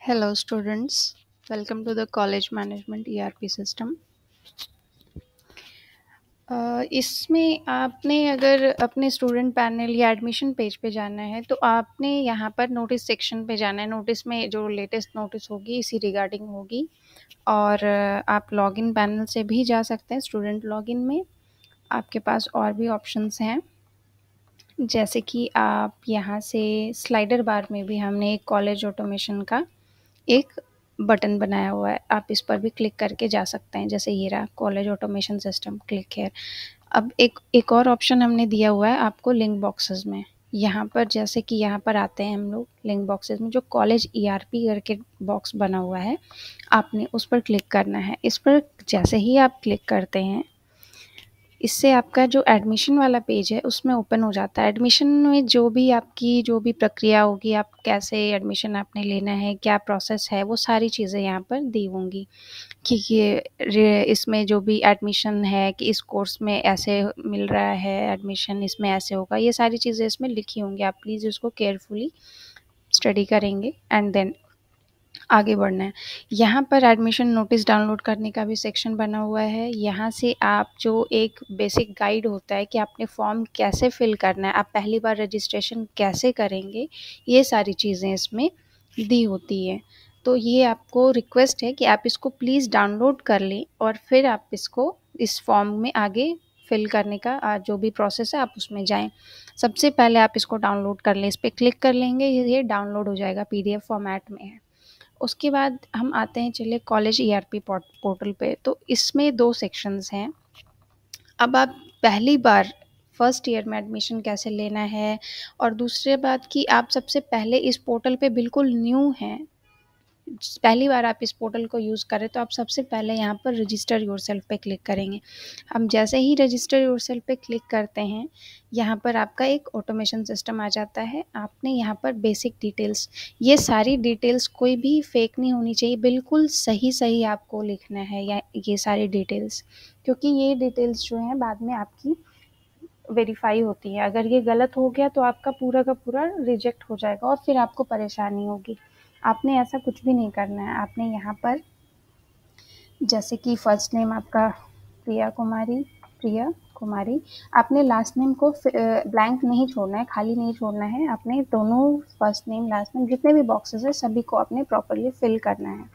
Hello students, welcome to the college management ERP system। इसमें आपने अगर अपने स्टूडेंट पैनल या एडमिशन पेज पे जाना है तो आपने यहाँ पर नोटिस सेक्शन पे जाना है। नोटिस में जो लेटेस्ट नोटिस होगी इसी रिगार्डिंग होगी और आप लॉगिन पैनल से भी जा सकते हैं। स्टूडेंट लॉगिन में आपके पास और भी ऑप्शंस हैं, जैसे कि आप यहाँ से स्लाइडर बार में भी हमने एक कॉलेज ऑटोमेशन का एक बटन बनाया हुआ है, आप इस पर भी क्लिक करके जा सकते हैं। जैसे ये रहा college automation system, click here. अब एक और ऑप्शन हमने दिया हुआ है आपको लिंक बॉक्सेस में। यहाँ पर जैसे कि यहाँ पर आते हैं हम लोग लिंक बॉक्सेस में, जो कॉलेज ईआरपी करके बॉक्स बना हुआ है आपने उस पर क्लिक करना है। इस पर जैसे ही आप क्लिक करते हैं इससे आपका जो एडमिशन वाला पेज है उसमें ओपन हो जाता है। एडमिशन में जो भी प्रक्रिया होगी, आप कैसे एडमिशन आपने लेना है, क्या प्रोसेस है, वो सारी चीज़ें यहाँ पर दी होंगी कि इसमें जो भी एडमिशन है कि इस कोर्स में ऐसे मिल रहा है एडमिशन, इसमें ऐसे होगा, ये सारी चीज़ें इसमें लिखी होंगी। आप प्लीज़ उसको केयरफुली स्टडी करेंगे एंड देन आगे बढ़ना है। यहाँ पर एडमिशन नोटिस डाउनलोड करने का भी सेक्शन बना हुआ है। यहाँ से आप जो एक बेसिक गाइड होता है कि आपने फॉर्म कैसे फिल करना है, आप पहली बार रजिस्ट्रेशन कैसे करेंगे, ये सारी चीज़ें इसमें दी होती है। तो ये आपको रिक्वेस्ट है कि आप इसको प्लीज़ डाउनलोड कर लें और फिर आप इसको इस फॉर्म में आगे फिल करने का जो भी प्रोसेस है आप उसमें जाएँ। सबसे पहले आप इसको डाउनलोड कर लें, इस पे क्लिक कर लेंगे, ये डाउनलोड हो जाएगा, पीडीएफ फॉर्मेट में है। उसके बाद हम आते हैं चलिए कॉलेज ईआरपी पोर्टल पे। तो इसमें 2 सेक्शंस हैं। अब आप पहली बार फर्स्ट ईयर में एडमिशन कैसे लेना है, और दूसरी बात कि आप सबसे पहले इस पोर्टल पे बिल्कुल न्यू हैं, पहली बार आप इस पोर्टल को यूज़ करें, तो आप सबसे पहले यहाँ पर रजिस्टर योरसेल्फ पे क्लिक करेंगे। हम जैसे ही रजिस्टर योरसेल्फ पे क्लिक करते हैं, यहाँ पर आपका एक ऑटोमेशन सिस्टम आ जाता है। आपने यहाँ पर बेसिक डिटेल्स, ये सारी डिटेल्स कोई भी फेक नहीं होनी चाहिए, बिल्कुल सही आपको लिखना है या ये सारी डिटेल्स, क्योंकि ये डिटेल्स जो हैं बाद में आपकी वेरीफाई होती है। अगर ये गलत हो गया तो आपका पूरा का पूरा रिजेक्ट हो जाएगा और फिर आपको परेशानी होगी। आपने ऐसा कुछ भी नहीं करना है। आपने यहाँ पर जैसे कि फर्स्ट नेम आपका प्रिया कुमारी, आपने लास्ट नेम को ब्लैंक नहीं छोड़ना है, खाली नहीं छोड़ना है। आपने दोनों फर्स्ट नेम लास्ट नेम जितने भी बॉक्सेस है सभी को आपने प्रॉपरली फिल करना है।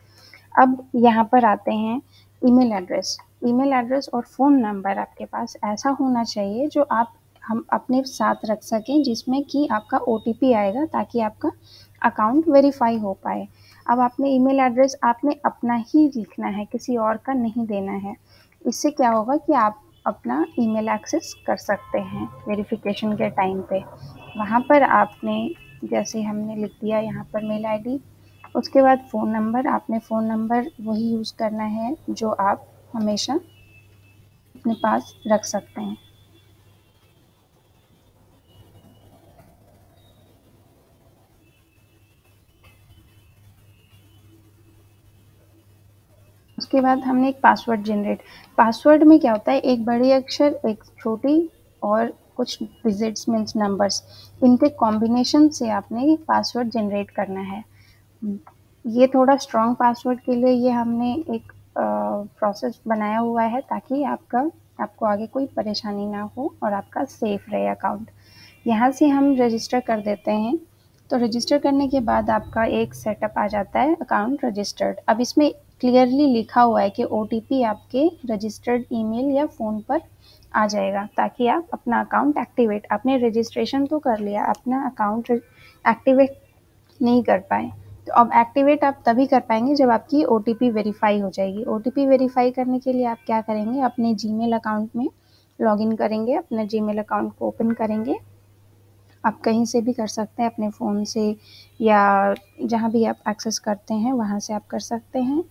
अब यहाँ पर आते हैं ईमेल एड्रेस। ईमेल एड्रेस और फ़ोन नंबर आपके पास ऐसा होना चाहिए जो आप हम अपने साथ रख सकें, जिसमें कि आपका ओटीपी आएगा ताकि आपका अकाउंट वेरीफाई हो पाए। अब आपने ईमेल एड्रेस आपने अपना ही लिखना है, किसी और का नहीं देना है। इससे क्या होगा कि आप अपना ईमेल एक्सेस कर सकते हैं वेरिफिकेशन के टाइम पे। वहाँ पर आपने जैसे हमने लिख दिया यहाँ पर मेल आईडी, उसके बाद फ़ोन नंबर, आपने फ़ोन नंबर वही यूज़ करना है जो आप हमेशा अपने पास रख सकते हैं। उसके बाद हमने एक पासवर्ड जनरेट, पासवर्ड में क्या होता है, एक बड़ी अक्षर, एक छोटी और कुछ डिजिट्स मीन्स नंबर्स, इनके कॉम्बिनेशन से आपने पासवर्ड जनरेट करना है। ये थोड़ा स्ट्रॉन्ग पासवर्ड के लिए ये हमने एक प्रोसेस बनाया हुआ है ताकि आपको आगे कोई परेशानी ना हो और आपका सेफ रहे अकाउंट। यहाँ से हम रजिस्टर कर देते हैं। तो रजिस्टर करने के बाद आपका एक सेटअप आ जाता है अकाउंट रजिस्टर्ड। अब इसमें क्लियरली लिखा हुआ है कि ओटीपी आपके रजिस्टर्ड ईमेल या फ़ोन पर आ जाएगा ताकि आप अपना अकाउंट एक्टिवेट, आपने रजिस्ट्रेशन तो कर लिया, अपना अकाउंट एक्टिवेट नहीं कर पाए। तो अब एक्टिवेट आप तभी कर पाएंगे जब आपकी ओटीपी वेरीफाई हो जाएगी। ओटीपी वेरीफाई करने के लिए आप क्या करेंगे, अपने जीमेल अकाउंट में लॉगिन करेंगे, अपना जीमेल अकाउंट को ओपन करेंगे। आप कहीं से भी कर सकते हैं, अपने फ़ोन से या जहाँ भी आप एक्सेस करते हैं वहाँ से आप कर सकते हैं।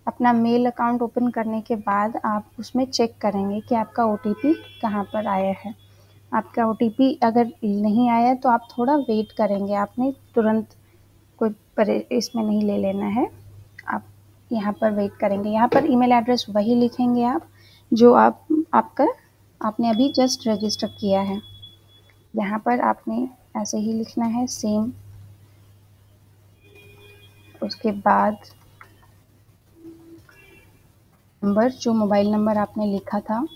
अपना मेल अकाउंट ओपन करने के बाद आप उसमें चेक करेंगे कि आपका ओटीपी कहाँ पर आया है। आपका ओटीपी अगर नहीं आया तो आप थोड़ा वेट करेंगे, आपने तुरंत कोई इसमें नहीं ले लेना है। आप यहाँ पर वेट करेंगे। यहाँ पर ईमेल एड्रेस वही लिखेंगे आप जो आपने अभी जस्ट रजिस्टर किया है। यहाँ पर आपने ऐसे ही लिखना है सेम। उसके बाद नंबर, जो मोबाइल नंबर आपने लिखा था,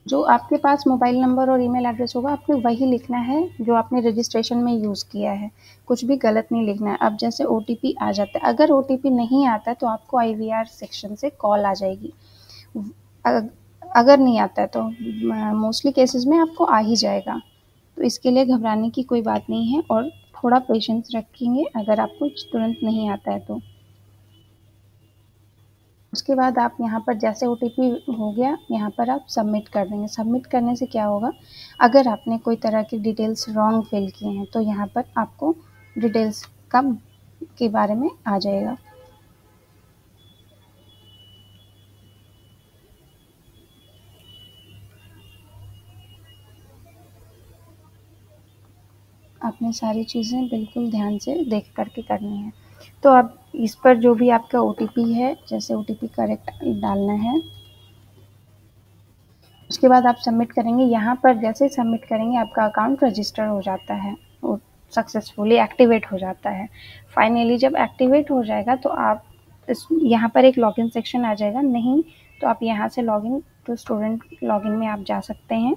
जो आपके पास मोबाइल नंबर और ईमेल एड्रेस होगा आपको वही लिखना है जो आपने रजिस्ट्रेशन में यूज़ किया है, कुछ भी गलत नहीं लिखना है। अब जैसे ओटीपी आ जाता है, अगर ओटीपी नहीं आता है तो आपको आईवीआर सेक्शन से कॉल आ जाएगी। अगर नहीं आता है तो मोस्टली केसेस में आपको आ ही जाएगा, तो इसके लिए घबराने की कोई बात नहीं है और थोड़ा पेशेंस रखेंगे अगर आपको तुरंत नहीं आता है तो। उसके बाद आप यहाँ पर जैसे ओटीपी हो गया, यहाँ पर आप सबमिट कर देंगे। सबमिट करने से क्या होगा, अगर आपने कोई तरह की डिटेल्स रॉन्ग फिल किए हैं तो यहाँ पर आपको डिटेल्स का के बारे में आ जाएगा। आपने सारी चीज़ें बिल्कुल ध्यान से देख कर के करनी है। तो अब इस पर जो भी आपका ओटीपी है, जैसे ओटीपी करेक्ट डालना है, उसके बाद आप सबमिट करेंगे। यहाँ पर जैसे सबमिट करेंगे आपका अकाउंट रजिस्टर हो जाता है, वो सक्सेसफुली एक्टिवेट हो जाता है। फाइनली जब एक्टिवेट हो जाएगा तो आप इस यहाँ पर एक लॉगिन सेक्शन आ जाएगा, नहीं तो आप यहाँ से लॉगिन टू स्टूडेंट लॉगिन में आप जा सकते हैं।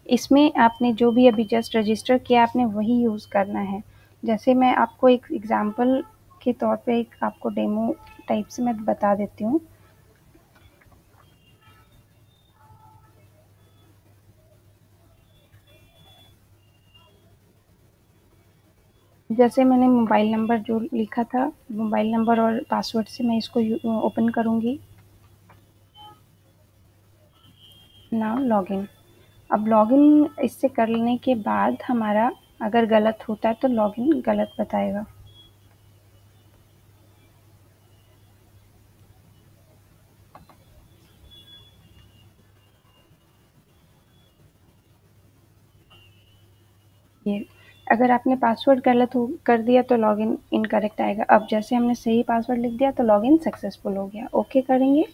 इसमें आपने जो भी अभी जस्ट रजिस्टर किया आपने वही यूज़ करना है। जैसे मैं आपको एक एग्जांपल के तौर पे एक आपको डेमो टाइप से मैं बता देती हूँ। जैसे मैंने मोबाइल नंबर जो लिखा था, मोबाइल नंबर और पासवर्ड से मैं इसको ओपन करूँगी। Now login. अब लॉगिन इससे करने के बाद हमारा अगर गलत होता है तो लॉगिन गलत बताएगा। ये अगर आपने पासवर्ड गलत हो कर दिया तो लॉगिन इनकरेक्ट आएगा। अब जैसे हमने सही पासवर्ड लिख दिया तो लॉगिन सक्सेसफुल हो गया। ओके करेंगे।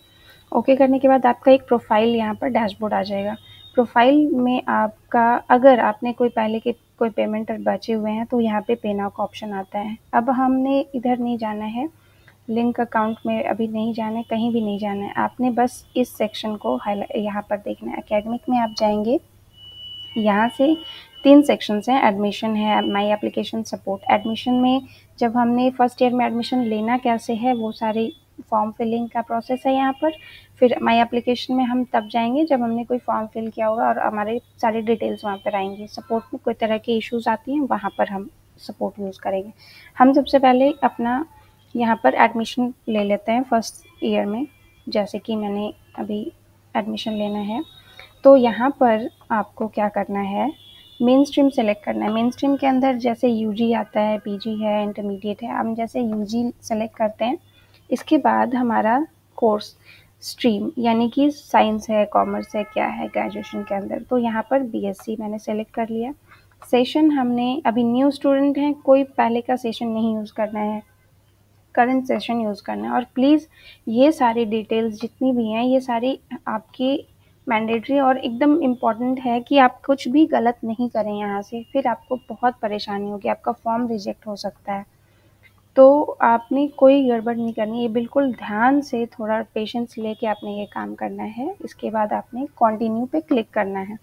ओके करने के बाद आपका एक प्रोफाइल यहाँ पर डैशबोर्ड आ जाएगा। प्रोफाइल में आपका अगर आपने कोई पहले के कोई पेमेंट बचे हुए हैं तो यहाँ पे पे नाउ का ऑप्शन आता है। अब हमने इधर नहीं जाना है, लिंक अकाउंट में अभी नहीं जाना है, कहीं भी नहीं जाना है। आपने बस इस सेक्शन को हाईलाइट यहाँ पर देखना है। एकेडमिक में आप जाएंगे, यहाँ से 3 सेक्शंस हैं, एडमिशन है, माई एप्लीकेशन, सपोर्ट। एडमिशन में जब हमने फर्स्ट ईयर में एडमिशन लेना कैसे है वो सारी फॉर्म फिलिंग का प्रोसेस है यहाँ पर। फिर माई एप्लीकेशन में हम तब जाएंगे जब हमने कोई फॉर्म फिल किया होगा और हमारे सारी डिटेल्स वहाँ पर आएंगी। सपोर्ट में कोई तरह की इश्यूज आती हैं वहाँ पर हम सपोर्ट यूज़ करेंगे। हम सबसे पहले अपना यहाँ पर एडमिशन ले लेते हैं फर्स्ट ईयर में, जैसे कि मैंने अभी एडमिशन लेना है। तो यहाँ पर आपको क्या करना है, मेन स्ट्रीम सेलेक्ट करना है। मेन स्ट्रीम के अंदर जैसे यूजी आता है, पीजी है, इंटरमीडिएट है। हम जैसे यूजी सेलेक्ट करते हैं, इसके बाद हमारा कोर्स स्ट्रीम यानी कि साइंस है, कॉमर्स है, क्या है ग्रेजुएशन के अंदर, तो यहाँ पर बीएससी मैंने सेलेक्ट कर लिया। सेशन हमने अभी न्यू स्टूडेंट हैं, कोई पहले का सेशन नहीं यूज़ करना है, करंट सेशन यूज़ करना है। और प्लीज़ ये सारी डिटेल्स जितनी भी हैं ये सारी आपकी मैंडेटरी और एकदम इम्पॉर्टेंट है कि आप कुछ भी गलत नहीं करें यहाँ से, फिर आपको बहुत परेशानी होगी, आपका फॉर्म रिजेक्ट हो सकता है। तो आपने कोई गड़बड़ नहीं करनी, ये बिल्कुल ध्यान से थोड़ा पेशेंस लेके आपने ये काम करना है। इसके बाद आपने कंटिन्यू पे क्लिक करना है।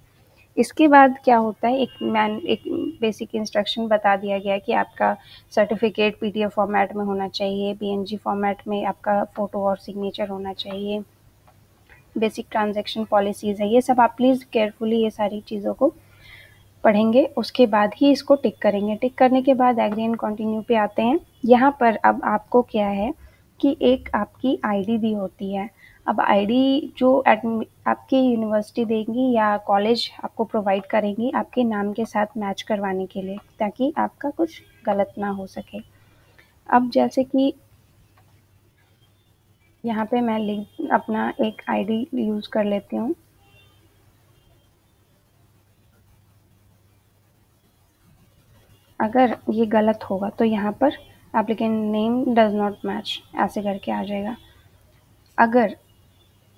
इसके बाद क्या होता है, एक बेसिक इंस्ट्रक्शन बता दिया गया है कि आपका सर्टिफिकेट पीडीएफ फॉर्मेट में होना चाहिए, पीएनजी फॉर्मेट में आपका फ़ोटो और सिग्नेचर होना चाहिए, बेसिक ट्रांजैक्शन पॉलिसीज़ है। ये सब आप प्लीज़ केयरफुली ये सारी चीज़ों को पढ़ेंगे, उसके बाद ही इसको टिक करेंगे। टिक करने के बाद एग्री एंड कंटिन्यू पे आते हैं। यहाँ पर अब आपको क्या है कि एक आपकी आईडी दी होती है। अब आईडी जो आपकी यूनिवर्सिटी देंगी या कॉलेज आपको प्रोवाइड करेंगी आपके नाम के साथ मैच करवाने के लिए, ताकि आपका कुछ गलत ना हो सके। अब जैसे कि यहाँ पे मैं लिंक अपना एक आईडी यूज़ कर लेती हूँ। अगर ये गलत होगा तो यहाँ पर applicant name does not match ऐसे करके आ जाएगा। अगर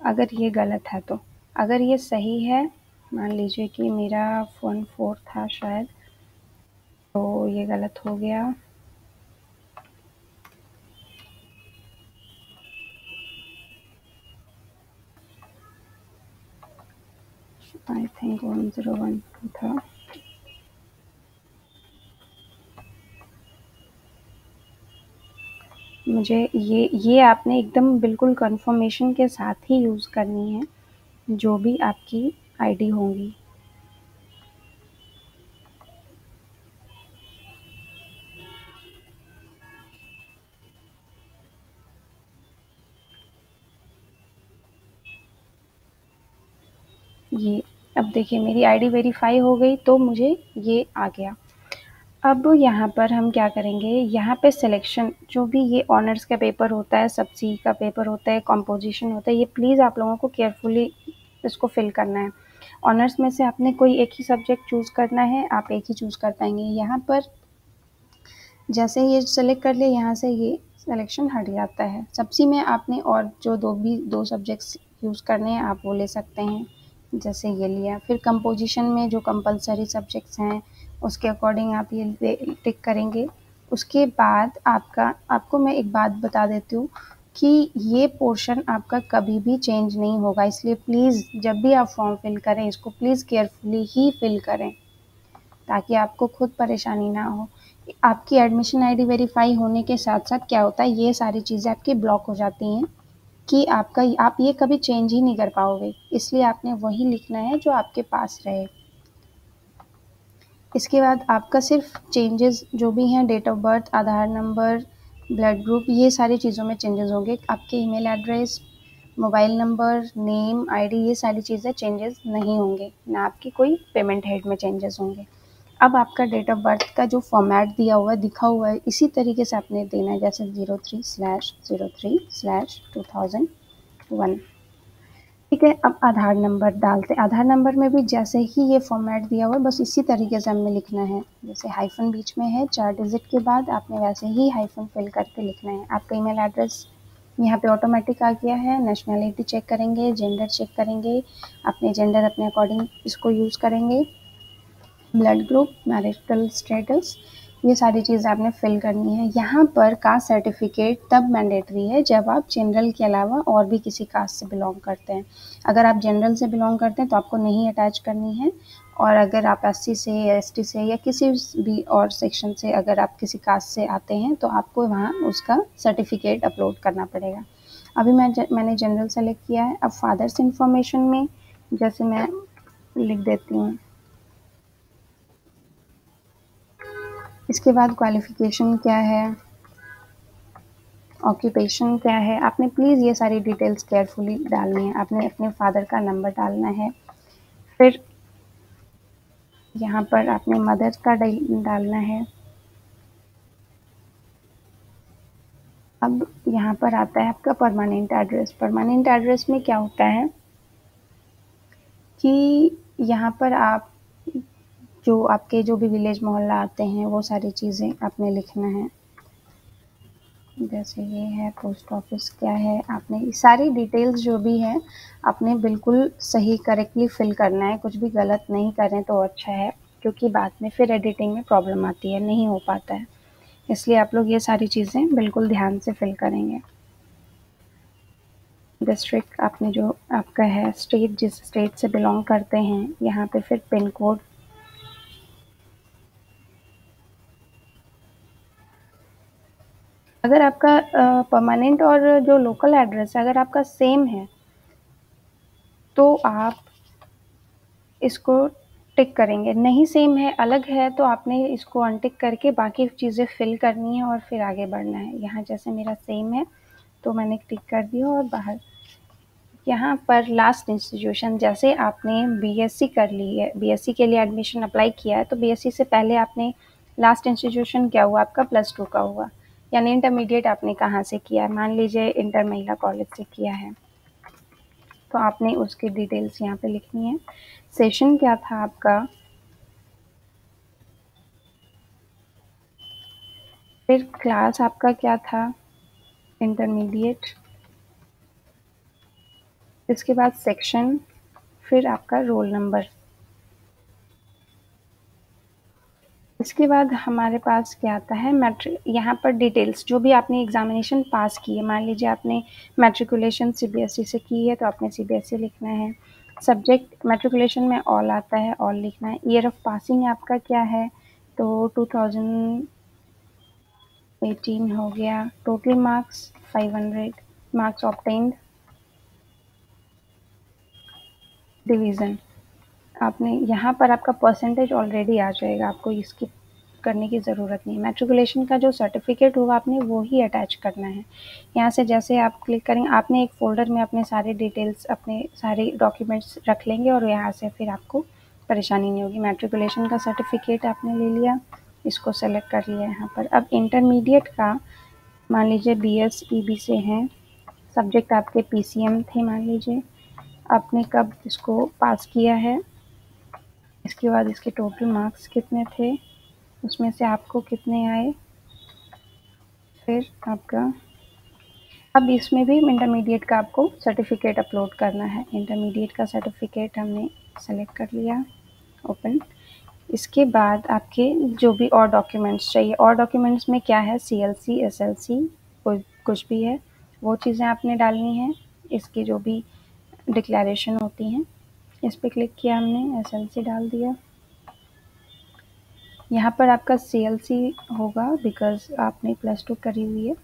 अगर ये गलत है तो, अगर ये सही है, मान लीजिए कि मेरा 14 था शायद, तो ये गलत हो गया। आई थिंक 101 था। मुझे ये आपने एकदम बिल्कुल कंफर्मेशन के साथ ही यूज़ करनी है, जो भी आपकी आईडी होंगी। ये अब देखिए मेरी आईडी वेरीफाई हो गई तो मुझे ये आ गया। अब यहाँ पर हम क्या करेंगे, यहाँ पे सिलेक्शन जो भी ये ऑनर्स का पेपर होता है, सब्जी का पेपर होता है, कंपोजिशन होता है, ये प्लीज़ आप लोगों को केयरफुली इसको फिल करना है। ऑनर्स में से आपने कोई एक ही सब्जेक्ट चूज़ करना है, आप एक ही चूज़ कर पाएंगे। यहाँ पर जैसे ही ये सेलेक्ट कर लिया, यहाँ से ये सिलेक्शन हट जाता है। सब्जी में आपने और जो दो सब्जेक्ट्स यूज़ करने हैं आप वो ले सकते हैं, जैसे ये लिया। फिर कंपोजिशन में जो कंपलसरी सब्जेक्ट्स हैं उसके अकॉर्डिंग आप ये टिक करेंगे। उसके बाद आपको मैं एक बात बता देती हूँ कि ये पोर्शन आपका कभी भी चेंज नहीं होगा, इसलिए प्लीज़ जब भी आप फॉर्म फिल करें इसको प्लीज़ केयरफुली ही फिल करें, ताकि आपको खुद परेशानी ना हो। आपकी एडमिशन आईडी वेरीफाई होने के साथ-साथ क्या होता है, ये सारी चीज़ें आपकी ब्लॉक हो जाती हैं कि आप ये कभी चेंज ही नहीं कर पाओगे। इसलिए आपने वही लिखना है जो आपके पास रहे। इसके बाद आपका सिर्फ चेंजेस जो भी हैं, date of birth, Aadhaar number, blood group, ये सारी चीज़ों में चेंजेस होंगे। आपके email address, mobile number, name, ID, ये सारी चीज़ें चेंजेस नहीं होंगे, ना आपकी कोई पेमेंट हेड में चेंजेस होंगे। अब आपका डेट ऑफ बर्थ का जो फॉर्मेट दिया हुआ है, दिखा हुआ है, इसी तरीके से आपने देना है, जैसे 03/03/2001। ठीक है, अब आधार नंबर डालते हैं। आधार नंबर में भी जैसे ही ये फॉर्मेट दिया हुआ है बस इसी तरीके से हमें लिखना है। जैसे हाइफ़न बीच में है 4 डिजिट के बाद आपने वैसे ही हाइफ़न फिल करके लिखना है। आपका ईमेल एड्रेस यहाँ पे ऑटोमेटिक आ गया है। नेशनैलिटी चेक करेंगे, जेंडर चेक करेंगे, अपने जेंडर अपने अकॉर्डिंग इसको यूज़ करेंगे। ब्लड ग्रुप, मैरिटल स्टेटस, ये सारी चीज़ आपने फिल करनी है। यहाँ पर कास्ट सर्टिफिकेट तब मैंडेटरी है जब आप जनरल के अलावा और भी किसी कास्ट से बिलोंग करते हैं। अगर आप जनरल से बिलोंग करते हैं तो आपको नहीं अटैच करनी है, और अगर आप एससी से या एसटी से या किसी भी और सेक्शन से अगर आप किसी कास्ट से आते हैं तो आपको वहाँ उसका सर्टिफिकेट अपलोड करना पड़ेगा। अभी मैंने जनरल सेलेक्ट किया है। अब फादर्स इन्फॉर्मेशन में जैसे मैं लिख देती हूँ, इसके बाद क्वालिफ़िकेशन क्या है, ऑक्यूपेशन क्या है, आपने प्लीज़ ये सारी डिटेल्स केयरफुली डालनी है। आपने अपने फादर का नंबर डालना है। फिर यहाँ पर आपने मदर का डालना है। अब यहाँ पर आता है आपका परमानेंट एड्रेस। परमानेंट एड्रेस में क्या होता है कि यहाँ पर आप जो आपके जो भी विलेज मोहल्ला आते हैं वो सारी चीज़ें आपने लिखना है। जैसे ये है पोस्ट ऑफिस क्या है, आपने सारी डिटेल्स जो भी है आपने बिल्कुल सही करेक्टली फिल करना है। कुछ भी गलत नहीं करें तो अच्छा है, क्योंकि बाद में फिर एडिटिंग में प्रॉब्लम आती है, नहीं हो पाता है। इसलिए आप लोग ये सारी चीज़ें बिल्कुल ध्यान से फिल करेंगे। डिस्ट्रिक्ट आपने जो आपका है, स्टेट जिस स्टेट से बिलोंग करते हैं, यहाँ पे फिर पिन कोड, अगर आपका परमानेंट और जो लोकल एड्रेस है अगर आपका सेम है तो आप इसको टिक करेंगे। नहीं सेम है, अलग है, तो आपने इसको अनटिक करके बाकी चीज़ें फिल करनी है और फिर आगे बढ़ना है। यहाँ जैसे मेरा सेम है तो मैंने टिक कर दिया और बाहर। यहाँ पर लास्ट इंस्टीट्यूशन, जैसे आपने बीएससी कर ली है, बीएससी के लिए एडमिशन अप्लाई किया है तो बीएससी से पहले आपने लास्ट इंस्टीट्यूशन क्या हुआ आपका, +2 का हुआ, यानी इंटरमीडिएट आपने कहाँ से किया है। मान लीजिए इंटर महिला कॉलेज से किया है तो आपने उसकी डिटेल्स यहाँ पे लिखनी है। सेशन क्या था आपका, फिर क्लास आपका क्या था, इंटरमीडिएट, इसके बाद सेक्शन, फिर आपका रोल नंबर। इसके बाद हमारे पास क्या आता है, यहाँ पर डिटेल्स जो भी आपने एग्जामिनेशन पास की है। मान लीजिए आपने मैट्रिकुलेशन सीबीएसई से की है तो आपने सीबीएसई लिखना है। सब्जेक्ट मैट्रिकुलेशन में ऑल आता है, ऑल लिखना है। ईयर ऑफ पासिंग आपका क्या है, तो 2018 हो गया। Total marks 500, marks obtained, division. आपने यहाँ पर आपका परसेंटेज ऑलरेडी आ जाएगा, आपको इसकी करने की ज़रूरत नहीं। मैट्रिकुलेशन का जो सर्टिफिकेट होगा आपने वो ही अटैच करना है। यहाँ से जैसे आप क्लिक करेंगे, आपने एक फ़ोल्डर में अपने सारे डिटेल्स, अपने सारे डॉक्यूमेंट्स रख लेंगे और यहाँ से फिर आपको परेशानी नहीं होगी। मैट्रिकुलेशन का सर्टिफिकेट आपने ले लिया, इसको सेलेक्ट कर लिया यहाँ पर। अब इंटरमीडिएट का मान लीजिए BS EB से हैं, सब्जेक्ट आपके PCM थे मान लीजिए, आपने कब इसको पास किया है, इसके बाद इसके टोटल मार्क्स कितने थे, उसमें से आपको कितने आए, फिर आपका अब इसमें भी इंटरमीडिएट का आपको सर्टिफिकेट अपलोड करना है। इंटरमीडिएट का सर्टिफिकेट हमने सेलेक्ट कर लिया, ओपन। इसके बाद आपके जो भी और डॉक्यूमेंट्स चाहिए, और डॉक्यूमेंट्स में क्या है, CLC SLC कोई कुछ भी है वो चीज़ें आपने डालनी है। इसकी जो भी डिक्लेरेशन होती हैं, इस पर क्लिक किया हमने, SLC डाल दिया। यहाँ पर आपका CLC होगा बिकॉज आपने +2 करी हुई है।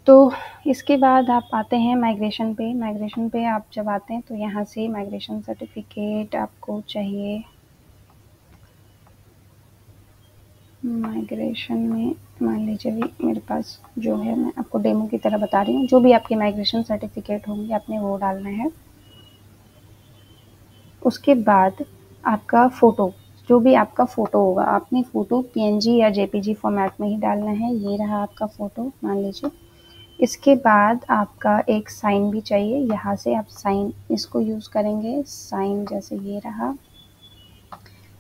तो इसके बाद आप आते हैं माइग्रेशन पे। माइग्रेशन पे आप जब आते हैं तो यहाँ से माइग्रेशन सर्टिफिकेट आपको चाहिए। माइग्रेशन में मान लीजिए भी मेरे पास जो है, मैं आपको डेमो की तरह बता रही हूँ, जो भी आपके माइग्रेशन सर्टिफिकेट होंगे आपने वो डालना है। उसके बाद आपका फ़ोटो, जो भी आपका फ़ोटो होगा, आपने फ़ोटो PNG या JPG फॉर्मेट में ही डालना है। ये रहा आपका फ़ोटो मान लीजिए। इसके बाद आपका एक साइन भी चाहिए, यहाँ से आप साइन इसको यूज़ करेंगे, साइन जैसे ये रहा।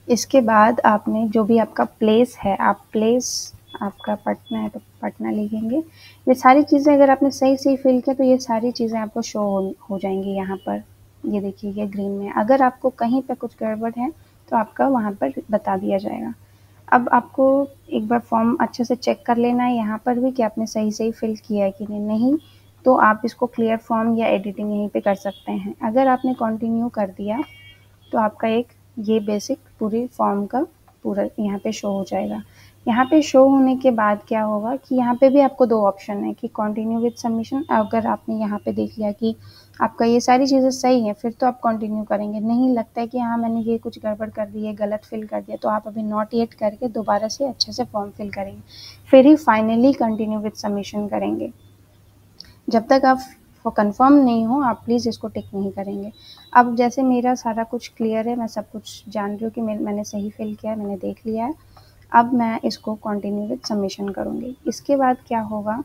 इसके बाद आपने जो भी आपका प्लेस है, आप प्लेस आपका पटना है तो पटना लिखेंगे। ये सारी चीज़ें अगर आपने सही सही फिल किया तो ये सारी चीज़ें आपको शो हो जाएंगी यहाँ पर। ये देखिए ये ग्रीन में। अगर आपको कहीं पे कुछ गड़बड़ है तो आपका वहाँ पर बता दिया जाएगा। अब आपको एक बार फॉर्म अच्छे से चेक कर लेना है यहाँ पर भी कि आपने सही सही फिल किया है कि नहीं, तो आप इसको क्लियर फॉर्म या एडिटिंग यहीं पे कर सकते हैं। अगर आपने कंटिन्यू कर दिया तो आपका एक ये बेसिक पूरी फॉर्म का पूरा यहाँ पे शो हो जाएगा। यहाँ पे शो होने के बाद क्या होगा कि यहाँ पे भी आपको 2 ऑप्शन है कि कंटिन्यू विद सबमिशन। अगर आपने यहाँ पे देख लिया कि आपका ये सारी चीज़ें सही है, फिर तो आप कंटिन्यू करेंगे। नहीं लगता है कि हाँ मैंने ये कुछ गड़बड़ कर दी है, गलत फिल कर दिया, तो आप अभी नॉट येट करके दोबारा से अच्छे से फॉर्म फिल करेंगे, फिर ही फाइनली कंटिन्यू विद सबमिशन करेंगे। जब तक आप कंफर्म नहीं हो आप प्लीज़ इसको टिक नहीं करेंगे। अब जैसे मेरा सारा कुछ क्लियर है, मैं सब कुछ जान रही हूँ कि मैंने सही फिल किया है, मैंने देख लिया है। अब मैं इसको कंटिन्यू विद सबमिशन करूँगी। इसके बाद क्या होगा,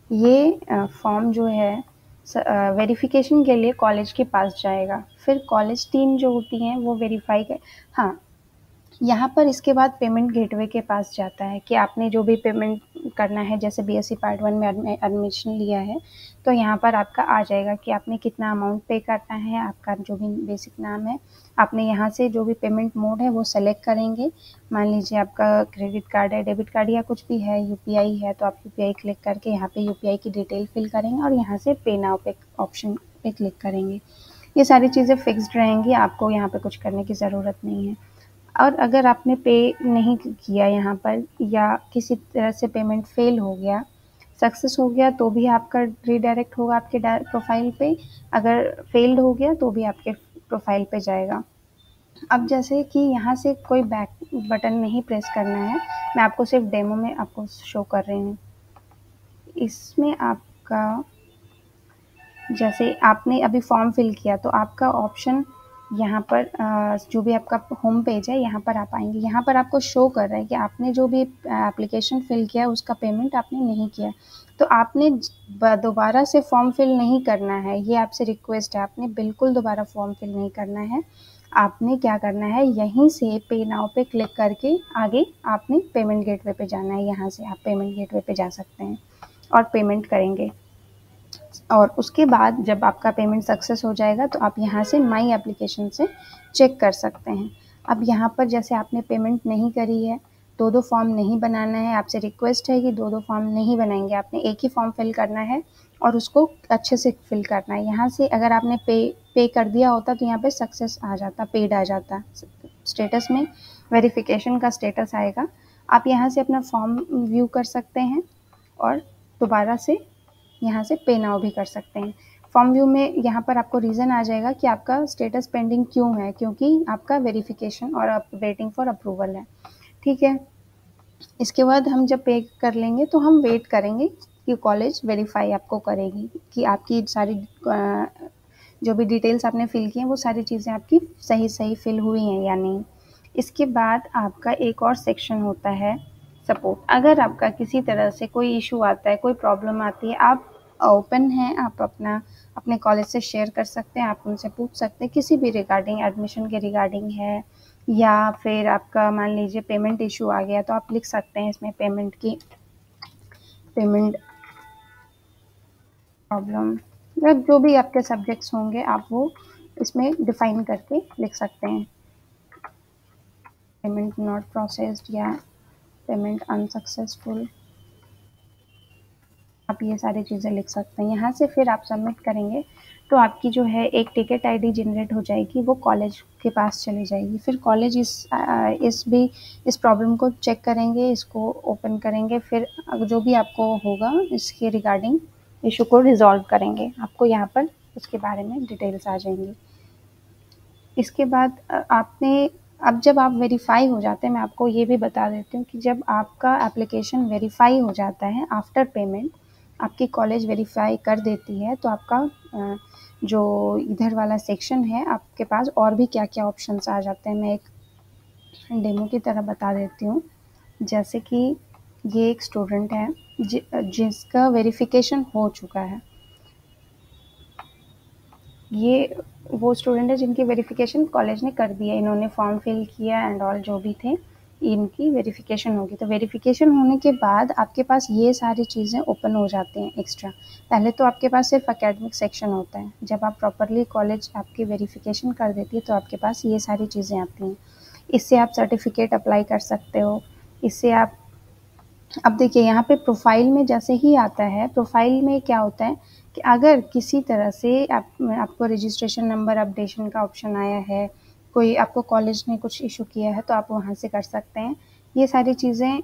ये फॉर्म जो है वेरिफिकेशन के लिए कॉलेज के पास जाएगा। फिर कॉलेज टीम जो होती हैं वो वेरीफाई कर, हाँ यहाँ पर इसके बाद पेमेंट गेटवे के पास जाता है कि आपने जो भी पेमेंट करना है। जैसे BSc पार्ट 1 में एडमिशन लिया है तो यहाँ पर आपका आ जाएगा कि आपने कितना अमाउंट पे करना है, आपका जो भी बेसिक नाम है। आपने यहाँ से जो भी पेमेंट मोड है वो सेलेक्ट करेंगे। मान लीजिए आपका क्रेडिट कार्ड है, डेबिट कार्ड या कुछ भी है, UPI है तो आप UPI क्लिक करके यहाँ पे UPI की डिटेल फिल करेंगे और यहाँ से पे नाउ पे ऑप्शन पे क्लिक करेंगे। ये सारी चीज़ें फिक्स्ड रहेंगी, आपको यहाँ पे कुछ करने की ज़रूरत नहीं है। और अगर आपने पे नहीं किया यहाँ पर या किसी तरह से पेमेंट फेल हो गया, सक्सेस हो गया तो भी आपका रीडायरेक्ट होगा आपके प्रोफाइल पे, अगर फेल्ड हो गया तो भी आपके प्रोफाइल पे जाएगा। अब जैसे कि यहाँ से कोई बैक बटन नहीं प्रेस करना है, मैं आपको सिर्फ डेमो में आपको शो कर रही हूँ। इसमें आपका जैसे आपने अभी फॉर्म फिल किया तो आपका ऑप्शन यहाँ पर जो भी आपका होम पेज है यहाँ पर आप आएंगे। यहाँ पर आपको शो कर रहा है कि आपने जो भी एप्लीकेशन फिल किया उसका पेमेंट आपने नहीं किया, तो आपने दोबारा से फॉर्म फिल नहीं करना है। ये आपसे रिक्वेस्ट है, आपने बिल्कुल दोबारा फॉर्म फिल नहीं करना है। आपने क्या करना है, यहीं से पे नाउ पे क्लिक करके आगे आपने पेमेंट गेटवे पे जाना है। यहाँ से आप पेमेंट गेटवे पे जा सकते हैं और पेमेंट करेंगे। और उसके बाद जब आपका पेमेंट सक्सेस हो जाएगा तो आप यहाँ से माई एप्लीकेशन से चेक कर सकते हैं। अब यहाँ पर जैसे आपने पेमेंट नहीं करी है, 2-2 फॉर्म नहीं बनाना है, आपसे रिक्वेस्ट है कि 2-2 फॉर्म नहीं बनाएंगे, आपने एक ही फॉर्म फिल करना है और उसको अच्छे से फिल करना है। यहाँ से अगर आपने पे पे कर दिया होता तो यहाँ पे सक्सेस आ जाता, पेड आ जाता। स्टेटस में वेरिफिकेशन का स्टेटस आएगा। आप यहाँ से अपना फॉर्म व्यू कर सकते हैं और दोबारा से यहाँ से पे नाउ भी कर सकते हैं। फॉर्म व्यू में यहाँ पर आपको रीज़न आ जाएगा कि आपका स्टेटस पेंडिंग क्यों है, क्योंकि आपका वेरिफिकेशन और आप वेटिंग फॉर अप्रूवल है। ठीक है, इसके बाद हम जब पे कर लेंगे तो हम वेट करेंगे कि कॉलेज वेरीफाई आपको करेगी कि आपकी सारी जो भी डिटेल्स आपने फिल की हैं वो सारी चीज़ें आपकी सही सही फिल हुई हैं या नहीं। इसके बाद आपका एक और सेक्शन होता है सपोर्ट। अगर आपका किसी तरह से कोई इशू आता है, कोई प्रॉब्लम आती है, आप ओपन हैं, आप अपने कॉलेज से शेयर कर सकते हैं, आप उनसे पूछ सकते हैं किसी भी रिगार्डिंग, एडमिशन के रिगार्डिंग है या फिर आपका मान लीजिए पेमेंट इशू आ गया तो आप लिख सकते हैं इसमें पेमेंट प्रॉब्लम या जो भी आपके सब्जेक्ट्स होंगे आप वो इसमें डिफाइन करके लिख सकते हैं। पेमेंट नॉट प्रोसेस्ड या पेमेंट अनसक्सेसफुल, आप ये सारी चीज़ें लिख सकते हैं। यहाँ से फिर आप सबमिट करेंगे तो आपकी जो है एक टिकट आईडी जनरेट हो जाएगी, वो कॉलेज के पास चली जाएगी। फिर कॉलेज इस प्रॉब्लम को चेक करेंगे, इसको ओपन करेंगे, फिर जो भी आपको होगा इसके रिगार्डिंग इशू को रिजॉल्व करेंगे। आपको यहाँ पर उसके बारे में डिटेल्स आ जाएंगी। इसके बाद अब जब आप वेरीफाई हो जाते हैं, मैं आपको ये भी बता देती हूँ कि जब आपका एप्लीकेशन वेरीफाई हो जाता है आफ्टर पेमेंट, आपकी कॉलेज वेरीफाई कर देती है तो आपका जो इधर वाला सेक्शन है आपके पास और भी क्या क्या ऑप्शंस आ जाते हैं। मैं एक डेमो की तरह बता देती हूँ। जैसे कि ये एक स्टूडेंट है जिसका वेरिफिकेशन हो चुका है। ये वो स्टूडेंट है जिनकी वेरिफिकेशन कॉलेज ने कर दी है, इन्होंने फॉर्म फिल किया एंड ऑल जो भी थे, इनकी वेरिफिकेशन होगी। तो वेरिफिकेशन होने के बाद आपके पास ये सारी चीज़ें ओपन हो जाती हैं एक्स्ट्रा। पहले तो आपके पास सिर्फ एकेडमिक सेक्शन होता है, जब आप प्रॉपरली कॉलेज आपकी वेरिफिकेशन कर देती है तो आपके पास ये सारी चीज़ें आती हैं। इससे आप सर्टिफिकेट अप्लाई कर सकते हो, इससे आप अब देखिए यहाँ पे प्रोफाइल में जैसे ही आता है, प्रोफाइल में क्या होता है कि अगर किसी तरह से आपको रजिस्ट्रेशन नंबर अपडेशन का ऑप्शन आया है, कोई आपको कॉलेज ने कुछ इशू किया है तो आप वहाँ से कर सकते हैं। ये सारी चीज़ें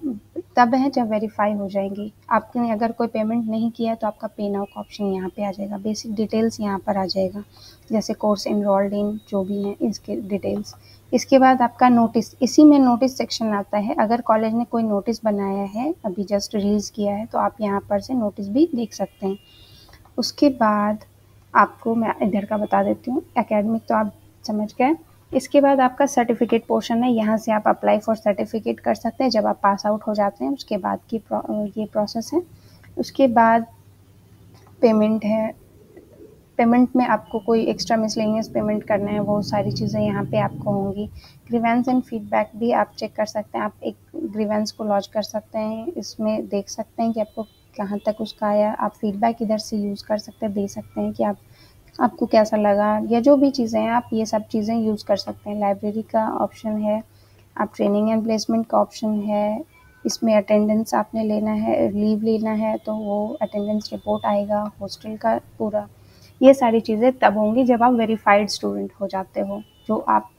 तब हैं जब वेरीफाई हो जाएंगी। आपने अगर कोई पेमेंट नहीं किया तो आपका पे नाउ का ऑप्शन यहाँ पे आ जाएगा, बेसिक डिटेल्स यहाँ पर आ जाएगा, जैसे कोर्स इनरोल्ड इन जो भी हैं इसके डिटेल्स। इसके बाद आपका नोटिस, इसी में नोटिस सेक्शन आता है। अगर कॉलेज ने कोई नोटिस बनाया है, अभी जस्ट रिलीज़ किया है, तो आप यहाँ पर से नोटिस भी देख सकते हैं। उसके बाद आपको मैं इधर का बता देती हूँ, एकेडमिक तो आप समझ गए। इसके बाद आपका सर्टिफिकेट पोर्शन है, यहाँ से आप अप्लाई फॉर सर्टिफिकेट कर सकते हैं जब आप पास आउट हो जाते हैं, उसके बाद की ये प्रोसेस है। उसके बाद पेमेंट है, पेमेंट में आपको कोई एक्स्ट्रा मिसलेनियस पेमेंट करना है, वो सारी चीज़ें यहाँ पे आपको होंगी। ग्रीवेंस एंड फीडबैक भी आप चेक कर सकते हैं, आप एक ग्रीवेंस को लॉन्च कर सकते हैं, इसमें देख सकते हैं कि आपको कहाँ तक उसका आया। आप फीडबैक इधर से यूज़ कर सकते हैं, दे सकते हैं कि आपको कैसा लगा या जो भी चीज़ें हैं, आप ये सब चीज़ें यूज़ कर सकते हैं। लाइब्रेरी का ऑप्शन है, आप ट्रेनिंग एंड प्लेसमेंट का ऑप्शन है, इसमें अटेंडेंस आपने लेना है, लीव लेना है तो वो अटेंडेंस रिपोर्ट आएगा, हॉस्टल का पूरा। ये सारी चीज़ें तब होंगी जब आप वेरीफाइड स्टूडेंट हो जाते हो। जो आप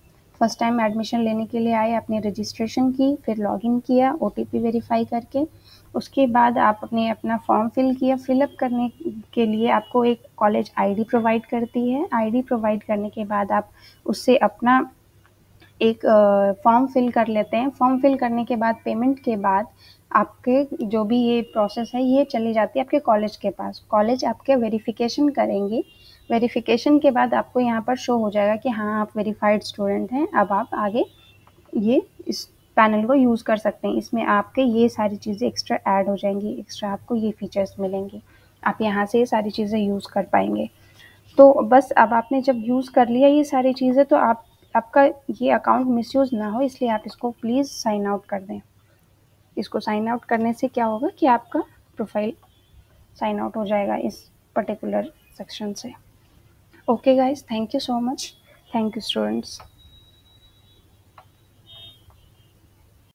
फर्स्ट टाइम एडमिशन लेने के लिए आए, आपने रजिस्ट्रेशन की, फिर लॉगिन किया ओटीपी वेरीफाई करके, उसके बाद आप अपना फॉर्म फिल किया। फिलअप करने के लिए आपको एक कॉलेज आईडी प्रोवाइड करती है। आईडी प्रोवाइड करने के बाद आप उससे अपना एक फॉर्म फिल कर लेते हैं। फॉर्म फिल करने के बाद पेमेंट के बाद आपके जो भी ये प्रोसेस है ये चली जाती है आपके कॉलेज के पास। कॉलेज आपके वेरिफिकेशन करेंगे, वेरिफिकेशन के बाद आपको यहाँ पर शो हो जाएगा कि हाँ आप वेरीफाइड स्टूडेंट हैं। अब आप आगे ये इस पैनल को यूज़ कर सकते हैं। इसमें आपके ये सारी चीज़ें एक्स्ट्रा ऐड हो जाएंगी, एक्स्ट्रा आपको ये फीचर्स मिलेंगे, आप यहाँ से ये सारी चीज़ें यूज़ कर पाएंगे। तो बस अब आपने जब यूज़ कर लिया ये सारी चीज़ें तो आपका ये अकाउंट मिसयूज़ ना हो, इसलिए आप इसको प्लीज़ साइन आउट कर दें। इसको साइन आउट करने से क्या होगा कि आपका प्रोफाइल साइन आउट हो जाएगा इस पर्टिकुलर सेक्शन से। Okay guys, thank you so much. Thank you students.